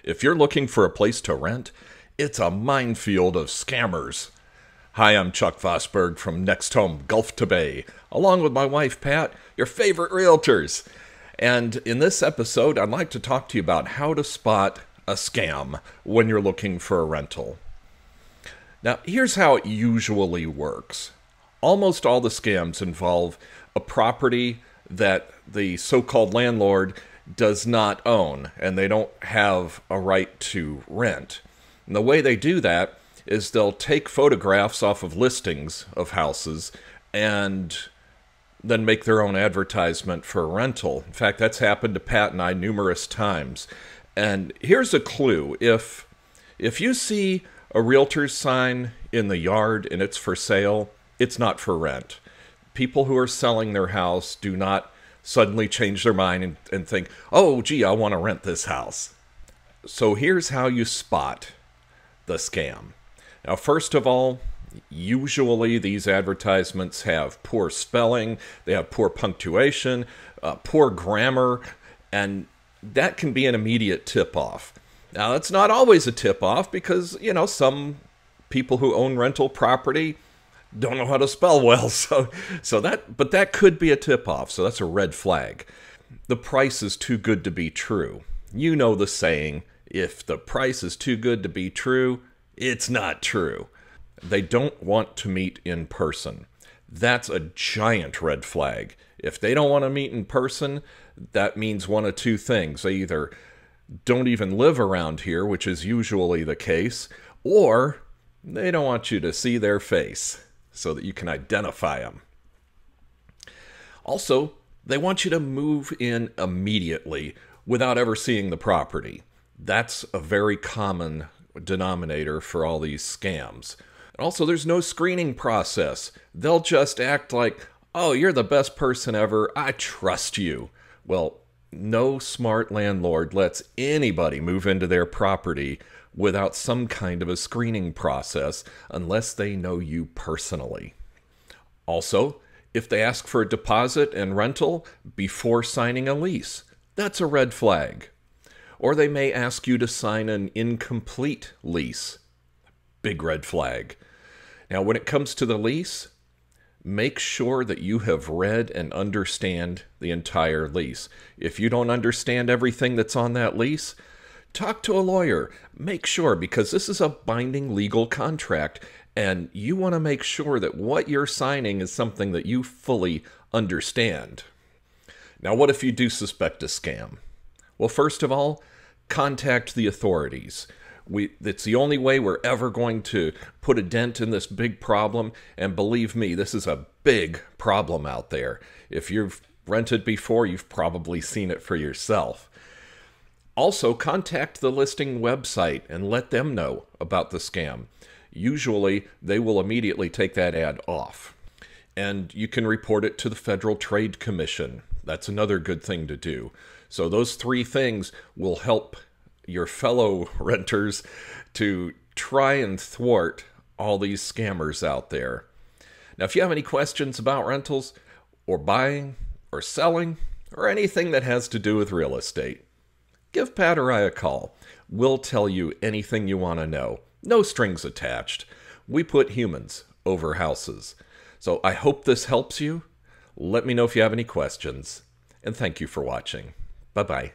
If you're looking for a place to rent, it's a minefield of scammers. Hi, I'm Chuck Vosberg from Next Home Gulf to Bay, along with my wife Pat, your favorite realtors. And in this episode, I'd like to talk to you about how to spot a scam when you're looking for a rental. Now, here's how it usually works. Almost all the scams involve a property that the so-called landlord does not own, and they don't have a right to rent. And the way they do that is they'll take photographs off of listings of houses and then make their own advertisement for a rental. In fact, that's happened to Pat and I numerous times. And here's a clue. If you see a realtor's sign in the yard and it's for sale, it's not for rent. People who are selling their house do not suddenly change their mind and think, oh, gee, I want to rent this house. So here's how you spot the scam. Now, first of all, usually these advertisements have poor spelling, they have poor punctuation, poor grammar, and that can be an immediate tip-off. Now, it's not always a tip-off because, some people who own rental property don't know how to spell well, but that could be a tip-off, so that's a red flag. The price is too good to be true. You know the saying, if the price is too good to be true, it's not true. They don't want to meet in person. That's a giant red flag. If they don't want to meet in person, that means one of two things. They either don't even live around here, which is usually the case, or they don't want you to see their face so that you can identify them. Also, they want you to move in immediately without ever seeing the property. That's a very common denominator for all these scams. Also, there's no screening process. They'll just act like, oh, you're the best person ever, I trust you. Well, no smart landlord lets anybody move into their property without some kind of a screening process unless they know you personally. Also, if they ask for a deposit and rental before signing a lease, that's a red flag. Or they may ask you to sign an incomplete lease. Big red flag. Now, when it comes to the lease, make sure that you have read and understand the entire lease. If you don't understand everything that's on that lease, talk to a lawyer. Make sure, because this is a binding legal contract, and you want to make sure that what you're signing is something that you fully understand. Now, what if you do suspect a scam? Well, first of all, contact the authorities. It's the only way we're ever going to put a dent in this big problem, and believe me, this is a big problem out there. If you've rented before, you've probably seen it for yourself. Also, contact the listing website and let them know about the scam. Usually, they will immediately take that ad off. And you can report it to the Federal Trade Commission. That's another good thing to do. So those three things will help your fellow renters to try and thwart all these scammers out there. Now, if you have any questions about rentals or buying or selling or anything that has to do with real estate, give Pat or I a call. We'll tell you anything you want to know. No strings attached. We put humans over houses. So I hope this helps you. Let me know if you have any questions. And thank you for watching. Bye-bye.